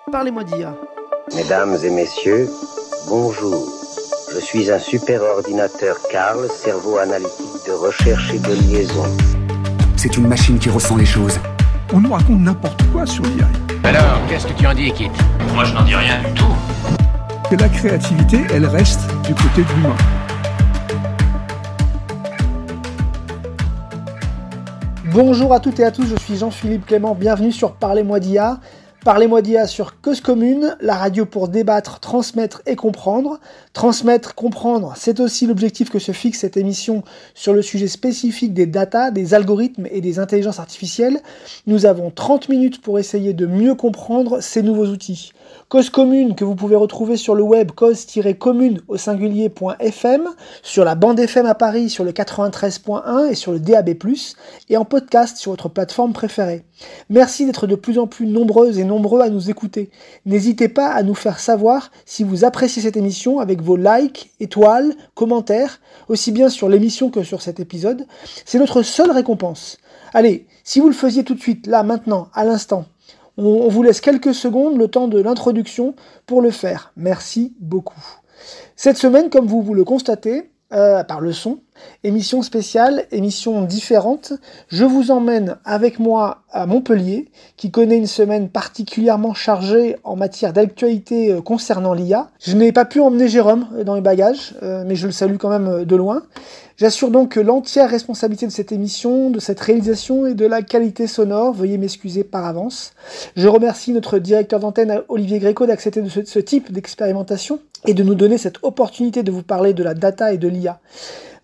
Parlez-moi d'IA. Mesdames et messieurs, bonjour. Je suis un super ordinateur Karl, cerveau analytique de recherche et de liaison. C'est une machine qui ressent les choses. On nous raconte n'importe quoi sur l'IA. Alors, qu'est-ce que tu en dis, Kit ? Moi, je n'en dis rien du tout. Que la créativité, elle reste du côté de l'humain. Bonjour à toutes et à tous, je suis Jean-Philippe Clément, bienvenue sur Parlez-moi d'IA. Parlez-moi d'IA sur Cause Commune, la radio pour débattre, transmettre et comprendre. Transmettre, comprendre, c'est aussi l'objectif que se fixe cette émission sur le sujet spécifique des data, des algorithmes et des intelligences artificielles. Nous avons 30 minutes pour essayer de mieux comprendre ces nouveaux outils. Cause Commune que vous pouvez retrouver sur le web cause-commune au singulier.fm, sur la bande FM à Paris sur le 93.1 et sur le DAB+, et en podcast sur votre plateforme préférée. Merci d'être de plus en plus nombreuses et nombreux à nous écouter. N'hésitez pas à nous faire savoir si vous appréciez cette émission avec vos likes, étoiles, commentaires, aussi bien sur l'émission que sur cet épisode. C'est notre seule récompense. Allez, si vous le faisiez tout de suite, là, maintenant, à l'instant, on vous laisse quelques secondes, le temps de l'introduction, pour le faire. Merci beaucoup. Cette semaine, comme vous le constatez, par le son, émission spéciale, émission différente, je vous emmène avec moi à Montpellier, qui connaît une semaine particulièrement chargée en matière d'actualité concernant l'IA. Je n'ai pas pu emmener Jérôme dans les bagages, mais je le salue quand même de loin. J'assure donc l'entière responsabilité de cette émission, de cette réalisation et de la qualité sonore. Veuillez m'excuser par avance. Je remercie notre directeur d'antenne, Olivier Gréco, d'accepter de ce type d'expérimentation et de nous donner cette opportunité de vous parler de la data et de l'IA.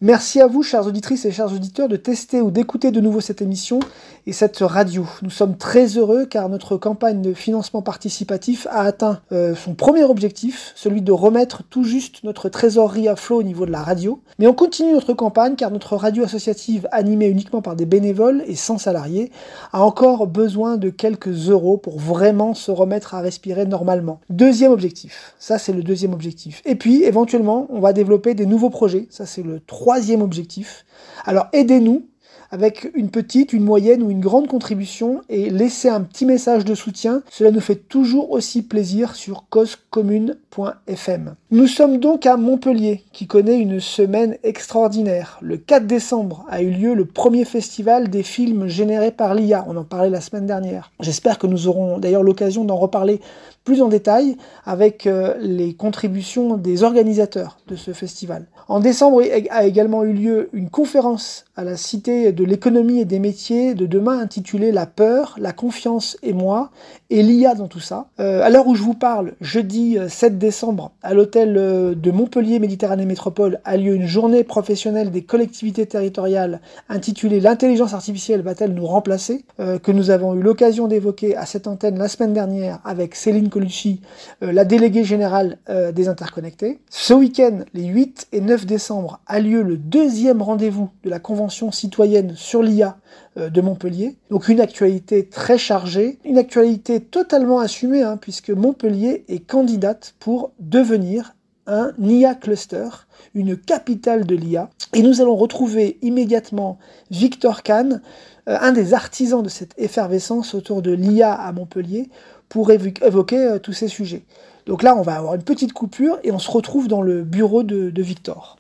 Merci à vous, chères auditrices et chers auditeurs, de tester ou d'écouter de nouveau cette émission et cette radio. Nous sommes très heureux car notre campagne de financement participatif a atteint son premier objectif, celui de remettre tout juste notre trésorerie à flot au niveau de la radio. Mais on continue notre campagne car notre radio associative, animée uniquement par des bénévoles et sans salariés, a encore besoin de quelques euros pour vraiment se remettre à respirer normalement. Deuxième objectif, ça c'est le deuxième objectif. Et puis éventuellement, on va développer des nouveaux projets, ça c'est le troisième objectif. Alors aidez-nous avec une petite, une moyenne ou une grande contribution et laissez un petit message de soutien. Cela nous fait toujours aussi plaisir sur causecommune.fm. Nous sommes donc à Montpellier qui connaît une semaine extraordinaire. Le 4 décembre a eu lieu le premier festival des films générés par l'IA. On en parlait la semaine dernière. J'espère que nous aurons d'ailleurs l'occasion d'en reparler plus en détail avec les contributions des organisateurs de ce festival. En décembre a également eu lieu une conférence à la Cité de l'économie et des métiers de demain intitulée « La peur, la confiance et moi » et l'IA dans tout ça. À l'heure où je vous parle, jeudi 7 décembre, à l'hôtel de Montpellier Méditerranée Métropole a lieu une journée professionnelle des collectivités territoriales intitulée « L'intelligence artificielle va-t-elle nous remplacer ?» que nous avons eu l'occasion d'évoquer à cette antenne la semaine dernière avec Céline Colucci, la déléguée générale des Interconnectés. Ce week-end, les 8 et 9 décembre, a lieu le deuxième rendez-vous de la Convention citoyenne sur l'IA de Montpellier. Donc une actualité très chargée, une actualité totalement assumée, puisque Montpellier est candidate pour devenir un IA cluster, une capitale de l'IA. Et nous allons retrouver immédiatement Victor Kahn, un des artisans de cette effervescence autour de l'IA à Montpellier, pour évoquer tous ces sujets. Donc là, on va avoir une petite coupure et on se retrouve dans le bureau de Victor.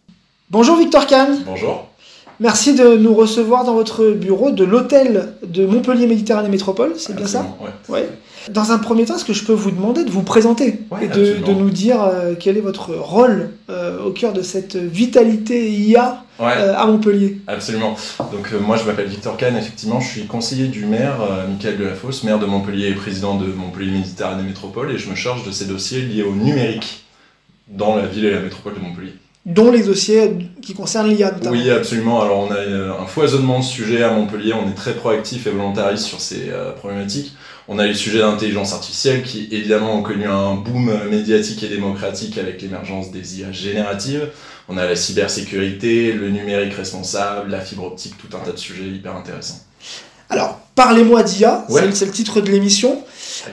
Bonjour Victor Kahn. Bonjour. Merci de nous recevoir dans votre bureau de l'hôtel de Montpellier Méditerranée Métropole, c'est bien ça ? Ouais. Dans un premier temps, est-ce que je peux vous demander de vous présenter et de nous dire quel est votre rôle au cœur de cette vitalité IA à Montpellier ? Absolument. Donc moi je m'appelle Victor Kahn, effectivement je suis conseiller du maire Michael Delafosse, maire de Montpellier et président de Montpellier Méditerranée Métropole, et je me charge de ces dossiers liés au numérique dans la ville et la métropole de Montpellier. Dont les dossiers qui concernent l'IA notamment. Oui, absolument. Alors on a un foisonnement de sujets à Montpellier, on est très proactif et volontariste sur ces problématiques. On a les sujets d'intelligence artificielle qui évidemment ont connu un boom médiatique et démocratique avec l'émergence des IA génératives. On a la cybersécurité, le numérique responsable, la fibre optique, tout un tas de sujets hyper intéressants. Alors, parlez-moi d'IA, c'est le titre de l'émission.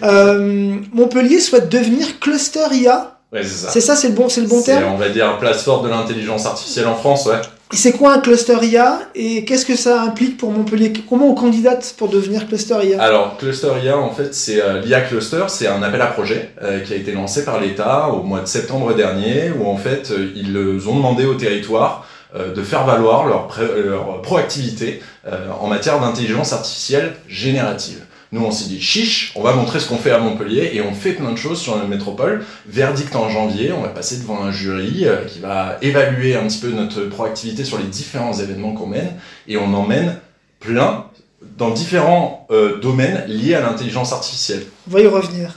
Montpellier souhaite devenir cluster IA. Ouais, c'est ça. C'est ça, c'est le bon terme. On va dire place forte de l'intelligence artificielle en France, ouais. C'est quoi un cluster IA et qu'est-ce que ça implique pour Montpellier? Comment on candidate pour devenir cluster IA? Alors, Cluster IA, en fait, c'est l'IA Cluster, c'est un appel à projet qui a été lancé par l'État au mois de septembre dernier, où en fait, ils ont demandé au territoire de faire valoir leur proactivité en matière d'intelligence artificielle générative. Nous, on s'est dit, chiche, on va montrer ce qu'on fait à Montpellier, et on fait plein de choses sur la métropole. Verdict en janvier, on va passer devant un jury qui va évaluer un petit peu notre proactivité sur les différents événements qu'on mène, et on en mène plein dans différents domaines liés à l'intelligence artificielle. On va y revenir.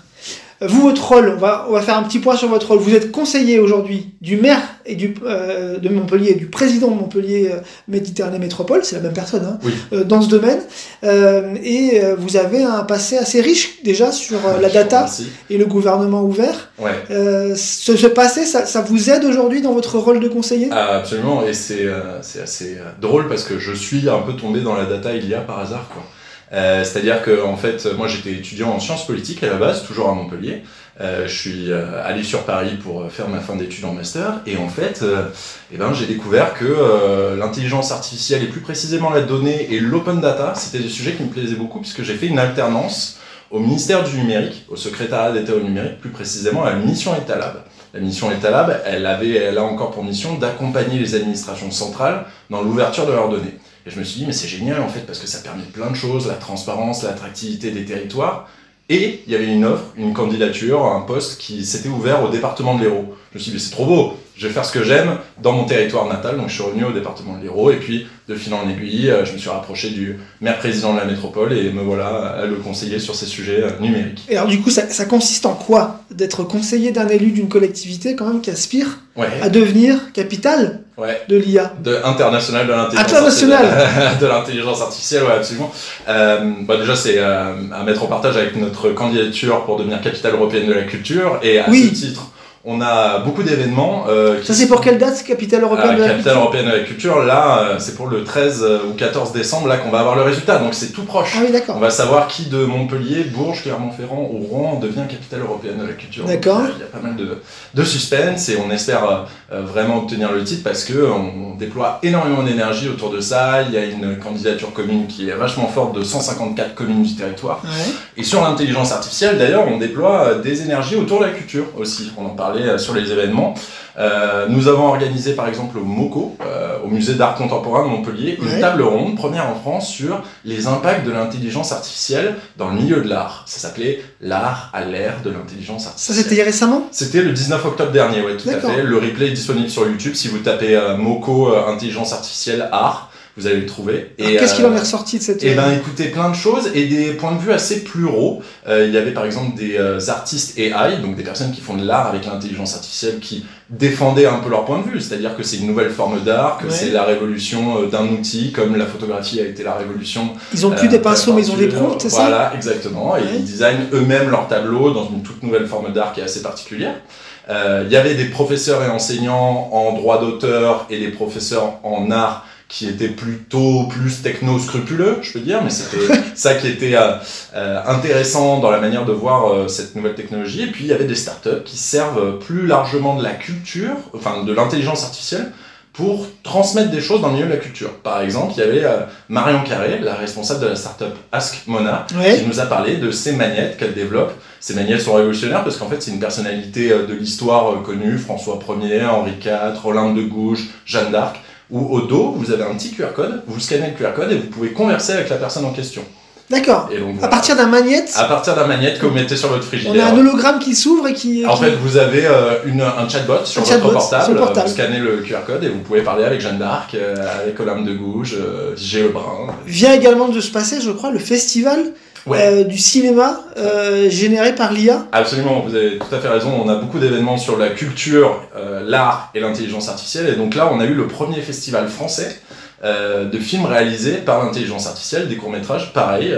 Vous, votre rôle, on va faire un petit point sur votre rôle. Vous êtes conseiller aujourd'hui du maire et de Montpellier et du président de Montpellier Méditerranée Métropole, c'est la même personne hein, oui. Dans ce domaine. Et vous avez un passé assez riche déjà sur la data et le gouvernement ouvert. Ouais. Ce passé, ça vous aide aujourd'hui dans votre rôle de conseiller? Absolument, et c'est assez drôle parce que je suis un peu tombé dans la data il y a par hasard, quoi. C'est-à-dire que en fait, moi j'étais étudiant en sciences politiques à la base, toujours à Montpellier. Je suis allé sur Paris pour faire ma fin d'études en master, et en fait, j'ai découvert que l'intelligence artificielle et plus précisément la donnée et l'open data, c'était des sujets qui me plaisaient beaucoup puisque j'ai fait une alternance au ministère du numérique, au secrétariat d'État au numérique, plus précisément à la mission Etalab. La mission Etalab, elle a encore pour mission d'accompagner les administrations centrales dans l'ouverture de leurs données. Et je me suis dit, mais c'est génial en fait, parce que ça permet plein de choses, la transparence, l'attractivité des territoires. Et il y avait une offre, une candidature, un poste qui s'était ouvert au département de l'Hérault. Je me suis dit, mais c'est trop beau, je vais faire ce que j'aime dans mon territoire natal. Donc je suis revenu au département de l'Hérault, et puis de fil en aiguille, je me suis rapproché du maire-président de la métropole, et me voilà à le conseiller sur ces sujets numériques. Et alors du coup, ça consiste en quoi d'être conseiller d'un élu d'une collectivité quand même qui aspire à devenir capitale de l'IA, international de l'intelligence artificielle, ouais, absolument. Déjà, c'est à mettre en partage avec notre candidature pour devenir capitale européenne de la culture, et à ce titre, on a beaucoup d'événements. Ça, c'est pour quelle date, capitale européenne de la culture? Capitale européenne de la culture, là, c'est pour le 13 ou 14 décembre, là, qu'on va avoir le résultat. Donc, c'est tout proche. Ah oui, d'accord. On va savoir qui de Montpellier, Bourges, Clermont-Ferrand ou Rouen devient capitale européenne de la culture. D'accord. Il y a pas mal de suspense, et on espère vraiment obtenir le titre parce que on déploie énormément d'énergie autour de ça. Il y a une candidature commune qui est vachement forte de 154 communes du territoire. Ouais. Et sur l'intelligence artificielle, d'ailleurs, on déploie des énergies autour de la culture aussi. On en parlait sur les événements. Nous avons organisé par exemple au MoCo, au musée d'art contemporain de Montpellier, une table ronde, première en France, sur les impacts de l'intelligence artificielle dans le milieu de l'art. Ça s'appelait l'art à l'ère de l'intelligence artificielle. Ça, c'était récemment? C'était le 19 octobre dernier, ouais, tout à fait. Le replay est disponible sur YouTube. Si vous tapez MoCo intelligence artificielle art, vous allez le trouver. Et qu'est-ce qu'il en est ressorti de cette... Écoutez, plein de choses et des points de vue assez pluraux. Il y avait par exemple des artistes AI, donc des personnes qui font de l'art avec l'intelligence artificielle, qui défendaient un peu leur point de vue, c'est-à-dire que c'est une nouvelle forme d'art, que c'est la révolution d'un outil, comme la photographie a été la révolution. Ils ont plus des pinceaux, mais ils ont des prompts, c'est ça? Voilà, exactement. Et ils designent eux-mêmes leurs tableaux dans une toute nouvelle forme d'art qui est assez particulière. Il y avait des professeurs et enseignants en droit d'auteur et des professeurs en art qui étaient plutôt plus techno-scrupuleux, je peux dire, mais c'était ça qui était intéressant dans la manière de voir cette nouvelle technologie. Et puis il y avait des startups qui servent plus largement de la culture, enfin de l'intelligence artificielle, pour transmettre des choses dans le milieu de la culture. Par exemple, il y avait Marion Carré, la responsable de la startup Ask Mona, qui nous a parlé de ces magnettes qu'elle développe. Ces magnettes sont révolutionnaires parce qu'en fait, c'est une personnalité de l'histoire connue, François Ier, Henri IV, Olympe de Gouges, Jeanne d'Arc, où au dos, vous avez un petit QR code, vous scannez le QR code et vous pouvez converser avec la personne en question. D'accord. À partir d'un magnète. À partir d'un magnète que vous mettez sur votre frigidaire. On a un hologramme qui s'ouvre et qui... En fait, vous avez un chatbot sur votre portable. Vous scannez le QR code et vous pouvez parler avec Jeanne d'Arc, avec Olympe de Gouges, G. Lebrun. Vient également de se passer, je crois, le festival du cinéma généré par l'IA. Absolument, vous avez tout à fait raison. On a beaucoup d'événements sur la culture, l'art et l'intelligence artificielle. Et donc là, on a eu le premier festival français de films réalisés par l'intelligence artificielle, des courts-métrages. Pareil,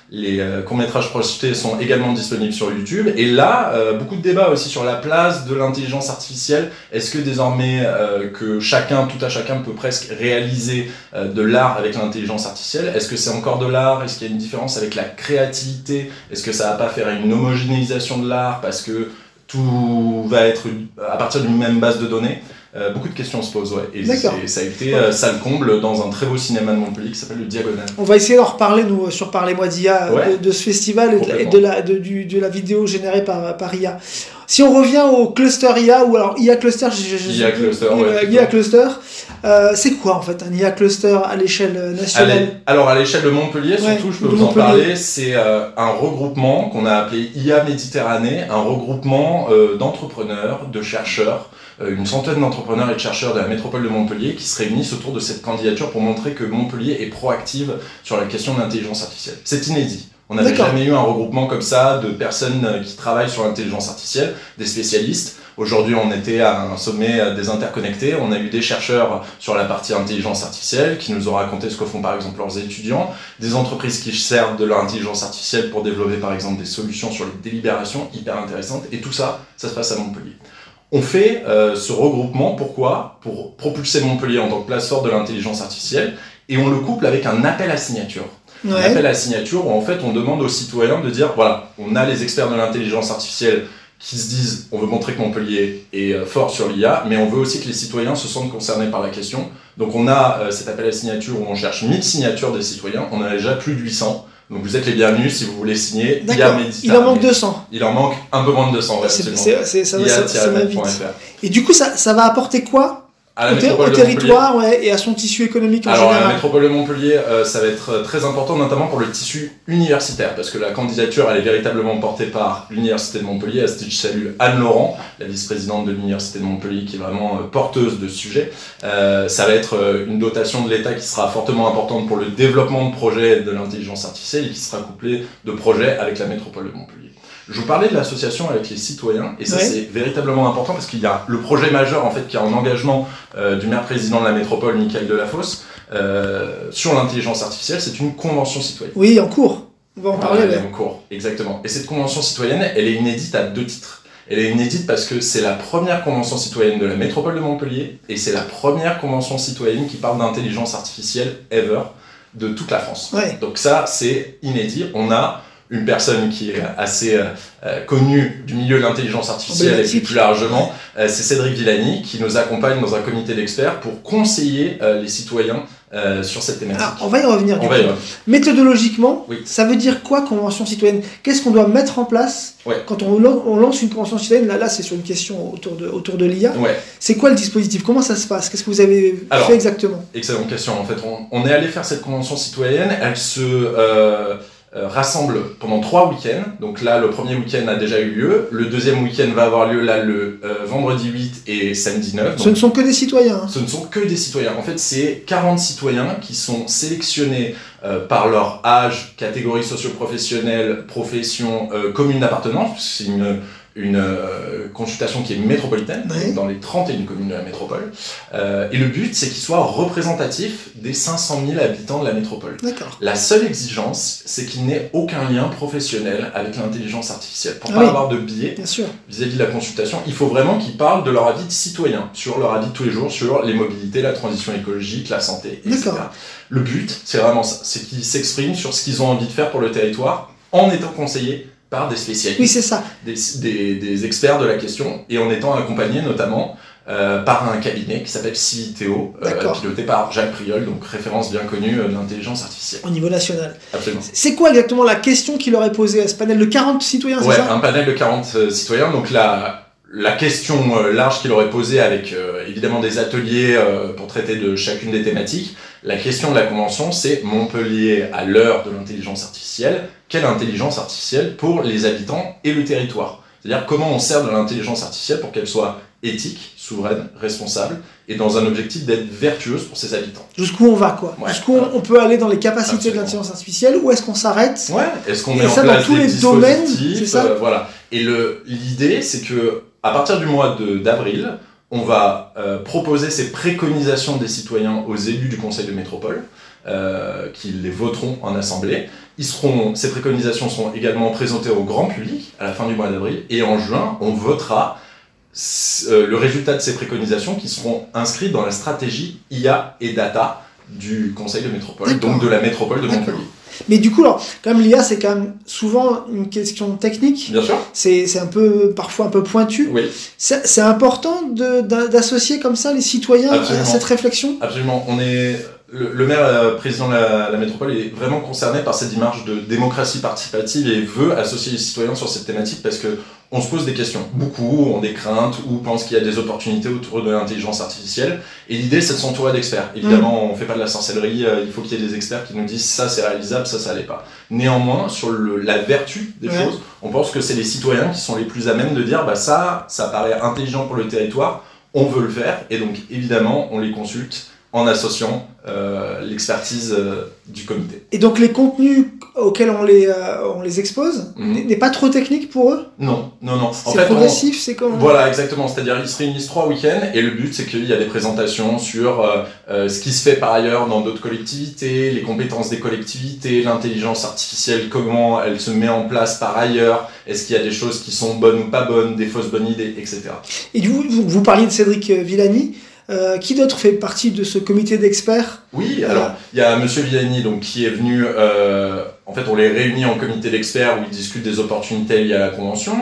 les courts-métrages projetés sont également disponibles sur YouTube. Et là, beaucoup de débats aussi sur la place de l'intelligence artificielle. Est-ce que désormais que tout à chacun peut presque réaliser de l'art avec l'intelligence artificielle? Est-ce que c'est encore de l'art? Est-ce qu'il y a une différence avec la créativité? Est-ce que ça va pas faire une homogénéisation de l'art parce que tout va être à partir d'une même base de données? beaucoup de questions se posent, ouais. Et D'accord. ça a été ça le comble dans un très beau cinéma de Montpellier qui s'appelle le Diagonal. On va essayer d'en reparler, nous, sur Parlez-moi d'IA, Ouais. de ce festival et de la vidéo générée par IA. Si on revient au cluster IA, ou alors IA Cluster, IA Cluster, ouais. IA Cluster, c'est quoi en fait un IA Cluster à l'échelle nationale? Alors à l'échelle de Montpellier, Ouais, surtout, je peux de vous en Montpellier. parler, c'est un regroupement qu'on a appelé IA Méditerranée, un regroupement d'entrepreneurs, de chercheurs, une centaine d'entrepreneurs et de chercheurs de la métropole de Montpellier qui se réunissent autour de cette candidature pour montrer que Montpellier est proactive sur la question de l'intelligence artificielle. C'est inédit. On n'avait D'accord. jamais eu un regroupement comme ça de personnes qui travaillent sur l'intelligence artificielle, des spécialistes. Aujourd'hui, on était à un sommet des interconnectés. On a eu des chercheurs sur la partie intelligence artificielle qui nous ont raconté ce que font par exemple leurs étudiants, des entreprises qui servent de leur intelligence artificielle pour développer par exemple des solutions sur les délibérations hyper intéressantes. Et tout ça, ça se passe à Montpellier. On fait ce regroupement, pourquoi ? Pour propulser Montpellier en tant que place forte de l'intelligence artificielle, et on le couple avec un appel à signature. Ouais. Un appel à signature où en fait on demande aux citoyens de dire voilà, on a les experts de l'intelligence artificielle qui se disent on veut montrer que Montpellier est fort sur l'IA, mais on veut aussi que les citoyens se sentent concernés par la question. Donc on a cet appel à signature où on cherche 1000 signatures des citoyens, on en a déjà plus de 800. Donc vous êtes les bienvenus si vous voulez signer. D'accord. Il en manque 200. Il en manque un peu moins de 200, ouais, absolument. Ça va vite. Et du coup, ça va apporter quoi au territoire, ouais, et à son tissu économique en général? Alors, la métropole de Montpellier, ça va être très important, notamment pour le tissu universitaire, parce que la candidature, elle est véritablement portée par l'Université de Montpellier. À ce titre, je salue Anne Laurent, la vice-présidente de l'Université de Montpellier, qui est vraiment porteuse de ce sujet. Ça va être une dotation de l'État qui sera fortement importante pour le développement de projets de l'intelligence artificielle et qui sera couplée de projets avec la métropole de Montpellier. Je vous parlais de l'association avec les citoyens, et ça ouais. C'est véritablement important parce qu'il y a le projet majeur en fait qui est en engagement du maire-président de la métropole, Michael Delafosse, sur l'intelligence artificielle, c'est une convention citoyenne. Oui, en cours. On va en parler. Elle est en cours, exactement. Et cette convention citoyenne, elle est inédite à 2 titres. Elle est inédite parce que c'est la première convention citoyenne de la métropole de Montpellier, et c'est la première convention citoyenne qui parle d'intelligence artificielle ever de toute la France. Ouais. Donc ça, c'est inédit. On a une personne qui est assez connue du milieu de l'intelligence artificielle et puis plus largement, c'est Cédric Villani qui nous accompagne dans un comité d'experts pour conseiller les citoyens sur cette thématique. Alors, on va y revenir. Méthodologiquement, oui. Ça veut dire quoi, convention citoyenne? Qu'est-ce qu'on doit mettre en place quand on lance une convention citoyenne? Là, c'est sur une question autour de l'IA. Ouais. C'est quoi le dispositif? Comment ça se passe? Qu'est-ce que vous avez fait exactement? Excellente question. En fait, on est allé faire cette convention citoyenne. Elle se rassemble pendant 3 week-ends. Donc là, le premier week-end a déjà eu lieu. Le deuxième week-end va avoir lieu là le vendredi 8 et samedi 9. Donc, ce ne sont que des citoyens. Ce ne sont que des citoyens. En fait, c'est 40 citoyens qui sont sélectionnés par leur âge, catégorie socio-professionnelle, profession, commune d'appartenance. C'est une consultation qui est métropolitaine, dans les 31 communes de la métropole. Et le but, c'est qu'ils soient représentatifs des 500 000 habitants de la métropole. D'accord. La seule exigence, c'est qu'il n'ait aucun lien professionnel avec l'intelligence artificielle. Pour ne pas avoir de biais vis-à-vis de la consultation, il faut vraiment qu'ils parlent de leur avis de citoyen, sur leur avis de tous les jours, sur les mobilités, la transition écologique, la santé, etc. Le but, c'est vraiment ça, c'est qu'ils s'expriment sur ce qu'ils ont envie de faire pour le territoire, en étant conseillés par des spécialistes, oui, c'est ça. Des experts de la question, et en étant accompagnés notamment par un cabinet qui s'appelle Civiteo, piloté par Jacques Priol, donc référence bien connue de l'intelligence artificielle. Au niveau national. Absolument. C'est quoi exactement la question qu'il leur est posée à ce panel de 40 citoyens, c'est ça? Un panel de 40 citoyens, donc la question large qu'il aurait posée avec évidemment des ateliers pour traiter de chacune des thématiques. La question de la convention, c'est Montpellier à l'heure de l'intelligence artificielle. Quelle intelligence artificielle pour les habitants et le territoire? C'est-à-dire comment on sert de l'intelligence artificielle pour qu'elle soit éthique, souveraine, responsable et dans un objectif d'être vertueuse pour ses habitants. Jusqu'où on va, quoi. Jusqu'où on peut aller dans les capacités de l'intelligence artificielle, ou est-ce qu'on s'arrête? Est-ce qu'on met en place dans tous les domaines, c'est ça? Voilà. Et l'idée, c'est que à partir du mois d'avril, on va proposer ces préconisations des citoyens aux élus du Conseil de métropole, qui les voteront en assemblée. Ces préconisations seront également présentées au grand public à la fin du mois d'avril, et en juin, on votera le résultat de ces préconisations qui seront inscrites dans la stratégie IA et data du Conseil de métropole, D'accord. donc de la métropole de D'accord. Montpellier. Mais du coup, alors, comme l'IA, c'est quand même souvent une question technique. Bien sûr. C'est parfois un peu pointu. Oui. C'est important d'associer comme ça les citoyens Absolument. à cette réflexion. Absolument. Le maire président de la métropole est vraiment concerné par cette démarche de démocratie participative et veut associer les citoyens sur cette thématique parce que on se pose des questions. Beaucoup ont des craintes ou pensent qu'il y a des opportunités autour de l'intelligence artificielle. Et l'idée, c'est de s'entourer d'experts. Évidemment, on ne fait pas de la sorcellerie. Il faut qu'il y ait des experts qui nous disent ça, c'est réalisable, ça l'est pas. Néanmoins, sur la vertu des choses, on pense que c'est les citoyens qui sont les plus à même de dire ça paraît intelligent pour le territoire, on veut le faire. Et donc, évidemment, on les consulte en associant l'expertise du comité. Et donc les contenus auxquels on les expose n'est pas trop technique pour eux? Non. En C'est fait, progressif, c'est comme... Voilà, exactement. C'est-à-dire, ils se réunissent 3 week-ends et le but, c'est qu'il y a des présentations sur ce qui se fait par ailleurs dans d'autres collectivités, les compétences des collectivités, l'intelligence artificielle, comment elle se met en place par ailleurs, est-ce qu'il y a des choses qui sont bonnes ou pas bonnes, des fausses bonnes idées, etc. Et vous parliez de Cédric Villani. Qui d'autre fait partie de ce comité d'experts? Oui, alors il y a Monsieur Villani donc, qui est venu, en fait on les réunit en comité d'experts où ils discutent des opportunités liées à la convention.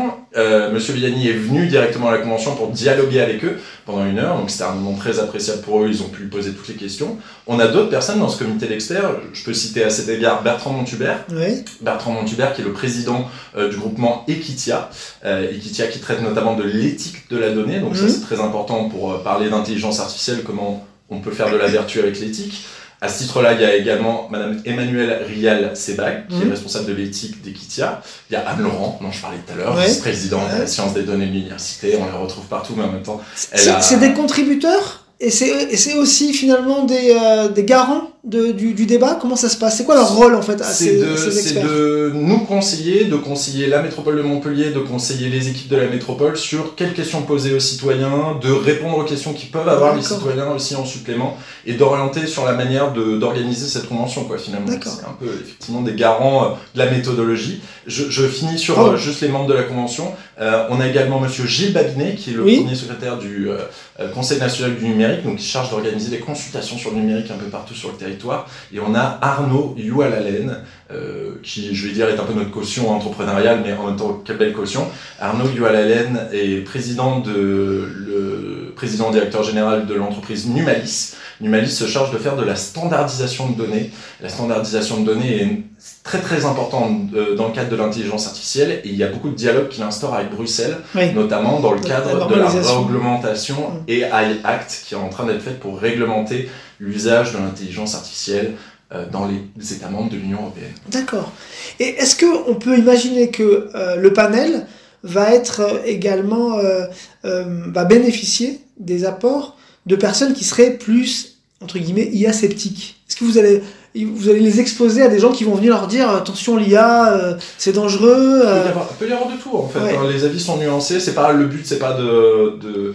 Monsieur Villani est venu directement à la convention pour dialoguer avec eux pendant 1 heure, donc c'était un moment très appréciable pour eux, ils ont pu lui poser toutes les questions. On a d'autres personnes dans ce comité d'experts, je peux citer à cet égard Bertrand Montubert. Oui. Bertrand Montubert qui est le président du groupement Equitia, Equitia qui traite notamment de l'éthique de la donnée, donc ça c'est très important pour parler d'intelligence artificielle, comment on peut faire de la vertu avec l'éthique. À ce titre-là, il y a également Madame Emmanuelle Rial-Sebag, qui est responsable de l'éthique d'Equitia. Il y a Anne Laurent, dont je parlais tout à l'heure, vice-présidente de la science des données de l'université. On la retrouve partout, mais en même temps... C'est des contributeurs et c'est aussi finalement des garants du débat. Comment ça se passe? C'est quoi leur rôle en fait à ces experts? C'est de nous conseiller, de conseiller la métropole de Montpellier, de conseiller les équipes de la métropole sur quelles questions poser aux citoyens, de répondre aux questions qui peuvent avoir les citoyens aussi en supplément et d'orienter sur la manière d'organiser cette convention quoi finalement. C'est un peu effectivement des garants de la méthodologie. Je finis sur juste les membres de la convention. On a également Monsieur Gilles Babinet qui est le premier secrétaire du Conseil national du numérique, donc qui charge d'organiser des consultations sur le numérique un peu partout sur le territoire. Et on a Arnaud Youalalen, qui, je vais dire, est un peu notre caution entrepreneuriale, mais en même temps, quelle belle caution. Arnaud Youalalen est président directeur général de l'entreprise Numalis. Numalis se charge de faire de la standardisation de données. La standardisation de données est très très importante dans le cadre de l'intelligence artificielle et il y a beaucoup de dialogues qu'il instaure avec Bruxelles, notamment dans le cadre de la réglementation AI Act qui est en train d'être faite pour réglementer l'usage de l'intelligence artificielle dans les États membres de l'Union européenne. D'accord. Et est-ce qu'on peut imaginer que le panel va être également va bénéficier des apports de personnes qui seraient plus, entre guillemets, IA sceptiques? Est-ce que vous allez les exposer à des gens qui vont venir leur dire attention l'IA c'est dangereux Il peut y avoir de tout en fait. Les avis sont nuancés, le but c'est pas de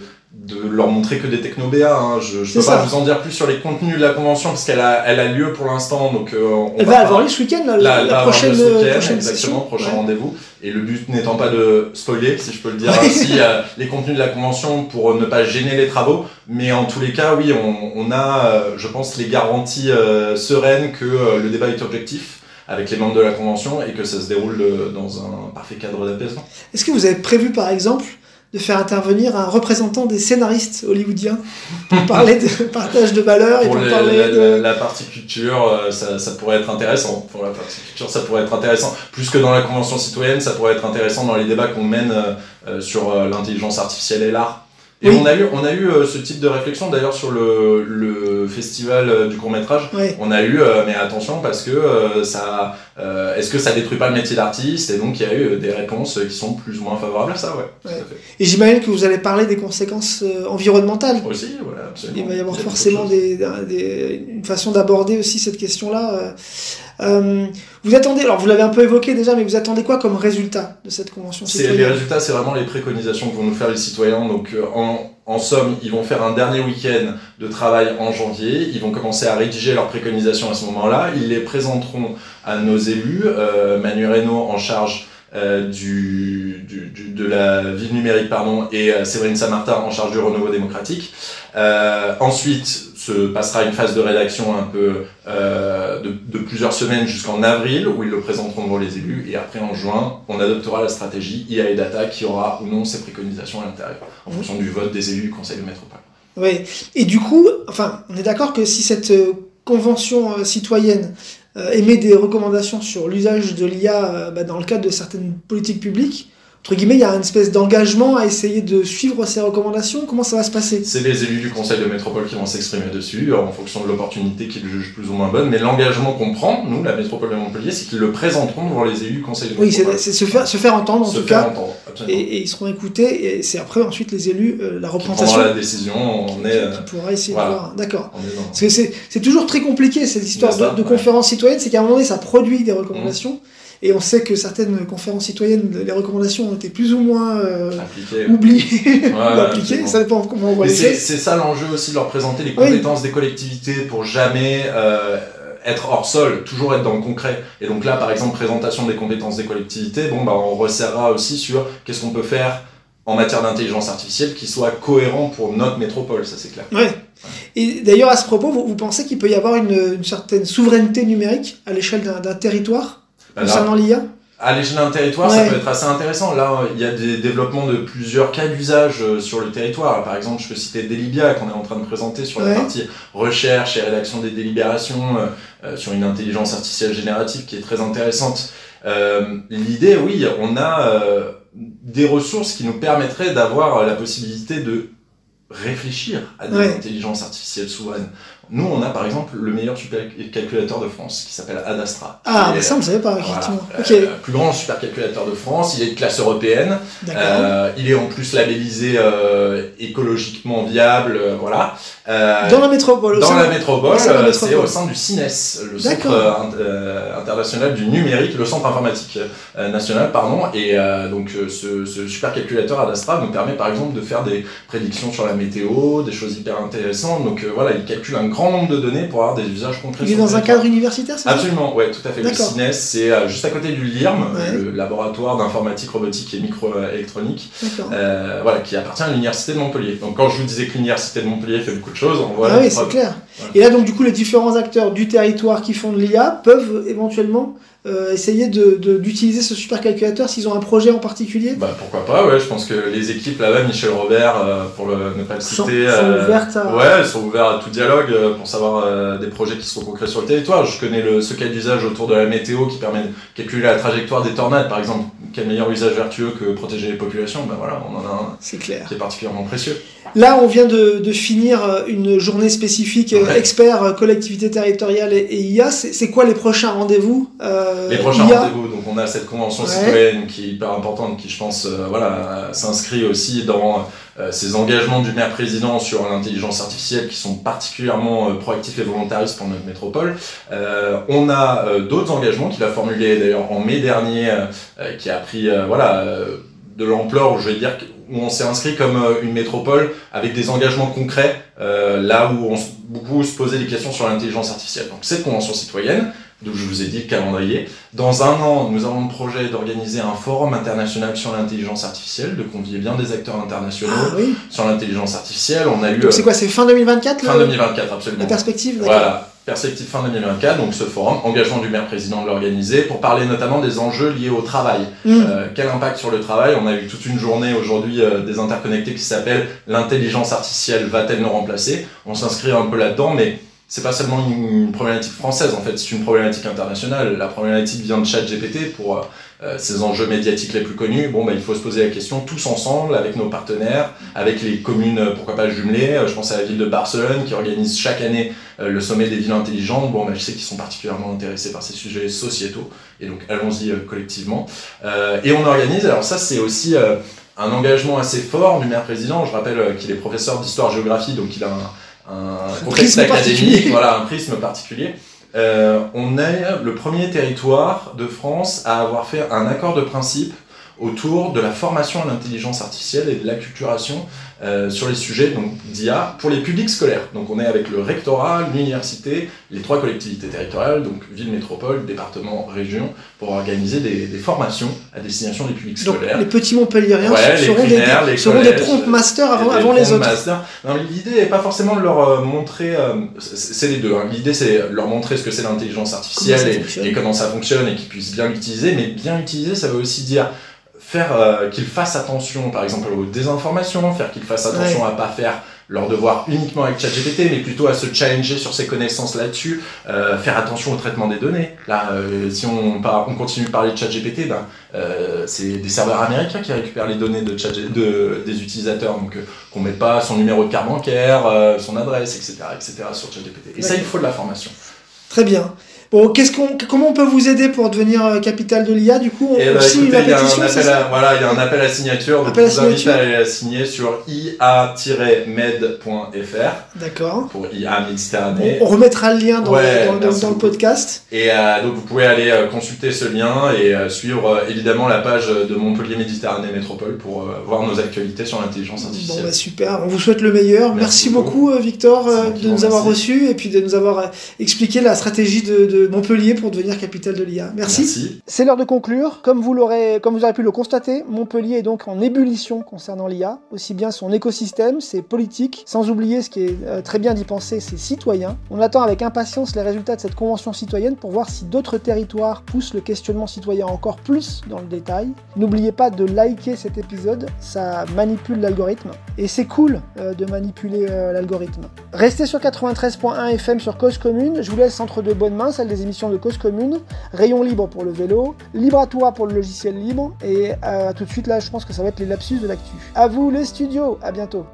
leur montrer que des techno-BA. Je peux pas vous en dire plus sur les contenus de la convention parce qu'elle a lieu pour l'instant. Donc elle va avoir lieu ce week-end, la prochaine session. Prochain rendez-vous. Et le but n'étant pas de spoiler, si je peux le dire ainsi, les contenus de la convention pour ne pas gêner les travaux. Mais en tous les cas, oui, on a, je pense, les garanties sereines que le débat est objectif avec les membres de la convention et que ça se déroule dans un parfait cadre d'apaisement. Est-ce que vous avez prévu, par exemple, de faire intervenir un représentant des scénaristes hollywoodiens pour parler de partage de valeurs et pour parler de... La partie culture, ça pourrait être intéressant. Pour la partie culture, ça pourrait être intéressant. Plus que dans la Convention citoyenne, ça pourrait être intéressant dans les débats qu'on mène sur l'intelligence artificielle et l'art. Et on a eu ce type de réflexion d'ailleurs sur le festival du court-métrage. On a eu, mais attention parce que est-ce que ça détruit pas le métier d'artiste? Et donc il y a eu des réponses qui sont plus ou moins favorables à ça, Tout à fait. Et j'imagine que vous allez parler des conséquences environnementales. Aussi, voilà, absolument. Il va y avoir forcément une façon d'aborder aussi cette question-là. Vous attendez, alors vous l'avez un peu évoqué déjà, mais vous attendez quoi comme résultat de cette convention citoyenne? Les résultats, c'est vraiment les préconisations que vont nous faire les citoyens. Donc en somme, ils vont faire un dernier week-end de travail en janvier, ils vont commencer à rédiger leurs préconisations à ce moment-là, ils les présenteront à nos élus, Manu Reynaud en charge de la ville numérique et Séverine Saint-Martin en charge du renouveau démocratique. Ensuite, se passera une phase de rédaction un peu de plusieurs semaines jusqu'en avril, où ils le présenteront devant les élus, et après en juin, on adoptera la stratégie IA et Data qui aura ou non ses préconisations à l'intérieur, en fonction du vote des élus du Conseil de métropole. Oui, et du coup, enfin, on est d'accord que si cette convention citoyenne émet des recommandations sur l'usage de l'IA dans le cadre de certaines politiques publiques, entre guillemets, il y a une espèce d'engagement à essayer de suivre ces recommandations. Comment ça va se passer ? C'est les élus du Conseil de métropole qui vont s'exprimer dessus, en fonction de l'opportunité qu'ils jugent plus ou moins bonne. Mais l'engagement qu'on prend, nous, la métropole de Montpellier, c'est qu'ils le présenteront devant les élus du Conseil de métropole. Oui, c'est se faire entendre, en tout cas. Entendre, absolument. Et ils seront écoutés, et c'est après, ensuite, les élus, la représentation. Qui prendra la décision, on est... Qui pourra essayer de voir. D'accord. Parce que c'est toujours très compliqué, cette histoire de conférences citoyennes, c'est qu'à un moment donné, ça produit des recommandations. Et on sait que certaines conférences citoyennes, les recommandations ont été plus ou moins oubliées ou appliquées. Ça dépend comment on voit les choses. C'est ça l'enjeu aussi de leur présenter les compétences des collectivités pour jamais être hors sol, toujours être dans le concret. Et donc là, par exemple, présentation des compétences des collectivités, on resserrera aussi sur qu'est-ce qu'on peut faire en matière d'intelligence artificielle qui soit cohérent pour notre métropole, ça c'est clair. Ouais. Et d'ailleurs, à ce propos, vous pensez qu'il peut y avoir une certaine souveraineté numérique à l'échelle d'un territoire concernant l'IA ? À l'échelle d'un territoire, ça peut être assez intéressant. Là, il y a des développements de plusieurs cas d'usage sur le territoire. Par exemple, je peux citer Delibia, qu'on est en train de présenter sur la partie recherche et rédaction des délibérations, sur une intelligence artificielle générative qui est très intéressante. L'idée, oui, on a des ressources qui nous permettraient d'avoir la possibilité de réfléchir à des intelligences artificielles souveraines. Nous, on a par exemple le meilleur supercalculateur de France qui s'appelle Adastra. Ah, mais ça, on ne savait pas, effectivement. Le plus grand supercalculateur de France, il est de classe européenne. Il est en plus labellisé écologiquement viable, voilà. Dans la métropole. Dans la métropole, c'est au sein du CINES, le Centre international du numérique, le Centre informatique national, pardon. Et donc, ce supercalculateur Adastra nous permet par exemple de faire des prédictions sur la météo, des choses hyper intéressantes. Donc voilà, il calcule un grand nombre de données pour avoir des usages concrets. Il est dans un cadre universitaire, c'est ça ? Absolument, ouais, tout à fait. Le CINES, c'est juste à côté du LIRM, le laboratoire d'informatique, robotique et microélectronique, qui appartient à l'université de Montpellier. Donc quand je vous disais que l'université de Montpellier fait beaucoup de choses, on voit oui, c'est clair. Voilà. Et là, donc, du coup, les différents acteurs du territoire qui font de l'IA peuvent éventuellement essayer d'utiliser ce supercalculateur s'ils ont un projet en particulier. Pourquoi pas, ouais. Je pense que les équipes là-bas, Michel Robert, pour ne pas le citer, sont ouvertes à... elles sont ouvertes à tout dialogue pour savoir des projets qui seront concrets sur le territoire. Je connais ce cas d'usage autour de la météo qui permet de calculer la trajectoire des tornades, par exemple. Quel meilleur usage vertueux que protéger les populations ? Voilà, on en a un c'est clair. Qui est particulièrement précieux. Là, on vient de finir une journée spécifique expert, collectivité territoriale et IA. C'est quoi les prochains rendez-vous Les prochains rendez-vous, donc on a cette convention citoyenne qui est hyper importante, qui je pense s'inscrit aussi dans ces engagements du maire-président sur l'intelligence artificielle qui sont particulièrement proactifs et volontaristes pour notre métropole. On a d'autres engagements qu'il a formulés d'ailleurs en mai dernier, qui a pris de l'ampleur, je vais dire, où on s'est inscrit comme une métropole avec des engagements concrets, là où beaucoup se posaient des questions sur l'intelligence artificielle. Donc cette convention citoyenne, d'où je vous ai dit le calendrier. Dans un an, nous avons le projet d'organiser un forum international sur l'intelligence artificielle, de convier bien des acteurs internationaux sur l'intelligence artificielle. On a eu. Donc c'est quoi, c'est fin 2024 Fin 2024, absolument. La perspective, voilà. Perspective fin 2024, donc ce forum, engagement du maire-président de l'organiser, pour parler notamment des enjeux liés au travail. Quel impact sur le travail ? On a eu toute une journée aujourd'hui des interconnectés qui s'appelle « L'intelligence artificielle va-t-elle nous remplacer ?» On s'inscrit un peu là-dedans, mais c'est pas seulement une problématique française, en fait, c'est une problématique internationale. La problématique vient de ChatGPT pour ces enjeux médiatiques les plus connus. Il faut se poser la question tous ensemble, avec nos partenaires, avec les communes, pourquoi pas jumelées. Je pense à la ville de Barcelone qui organise chaque année le sommet des villes intelligentes. Je sais qu'ils sont particulièrement intéressés par ces sujets sociétaux, et donc allons-y collectivement. Et on organise, alors ça c'est aussi un engagement assez fort du maire-président. Je rappelle qu'il est professeur d'histoire-géographie, donc il a un contexte académique, un prisme particulier. On est le premier territoire de France à avoir fait un accord de principe autour de la formation à l'intelligence artificielle et de l'acculturation sur les sujets d'IA pour les publics scolaires. Donc on est avec le rectorat, l'université, les 3 collectivités territoriales, donc ville, métropole, département, région, pour organiser des formations à destination des publics scolaires. Donc les petits Montpelliérains seront des prompt masters avant les autres. Non, l'idée n'est pas forcément de leur montrer, c'est les deux, hein. L'idée c'est leur montrer ce que c'est l'intelligence artificielle et comment ça fonctionne et qu'ils puissent bien l'utiliser, mais bien l'utiliser ça veut aussi dire faire qu'ils fassent attention par exemple aux désinformations, faire qu'ils fassent attention à pas faire leur devoir uniquement avec ChatGPT, mais plutôt à se challenger sur ses connaissances là-dessus, faire attention au traitement des données. Là, si on continue de parler de ChatGPT, c'est des serveurs américains qui récupèrent les données des utilisateurs, donc qu'on mette pas son numéro de carte bancaire, son adresse, etc. sur ChatGPT. Et ça, il faut de la formation. Très bien. Bon, comment on peut vous aider pour devenir capitale de l'IA? Du coup, on signe la pétition, il y a un appel à signature. Donc je vous invite à aller la signer sur ia-med.fr. D'accord. Pour IA Méditerranée. On remettra le lien dans le podcast. Et donc vous pouvez aller consulter ce lien et suivre évidemment la page de Montpellier Méditerranée Métropole pour voir nos actualités sur l'intelligence artificielle. Bon, super. On vous souhaite le meilleur. Merci beaucoup Victor de nous avoir reçus et puis de nous avoir expliqué la stratégie de Montpellier pour devenir capitale de l'IA. Merci. C'est l'heure de conclure. Comme vous aurez pu le constater, Montpellier est donc en ébullition concernant l'IA, aussi bien son écosystème, ses politiques, sans oublier ce qui est très bien d'y penser, ses citoyens. On attend avec impatience les résultats de cette convention citoyenne pour voir si d'autres territoires poussent le questionnement citoyen encore plus dans le détail. N'oubliez pas de liker cet épisode, ça manipule l'algorithme. Et c'est cool de manipuler l'algorithme. Restez sur 93.1 FM sur Cause Commune. Je vous laisse entre de bonnes mains, celle des émissions de Cause Commune, Rayon Libre pour le vélo, Libre à toi pour le logiciel libre, et tout de suite là je pense que ça va être les lapsus de l'actu. À vous les studios, à bientôt.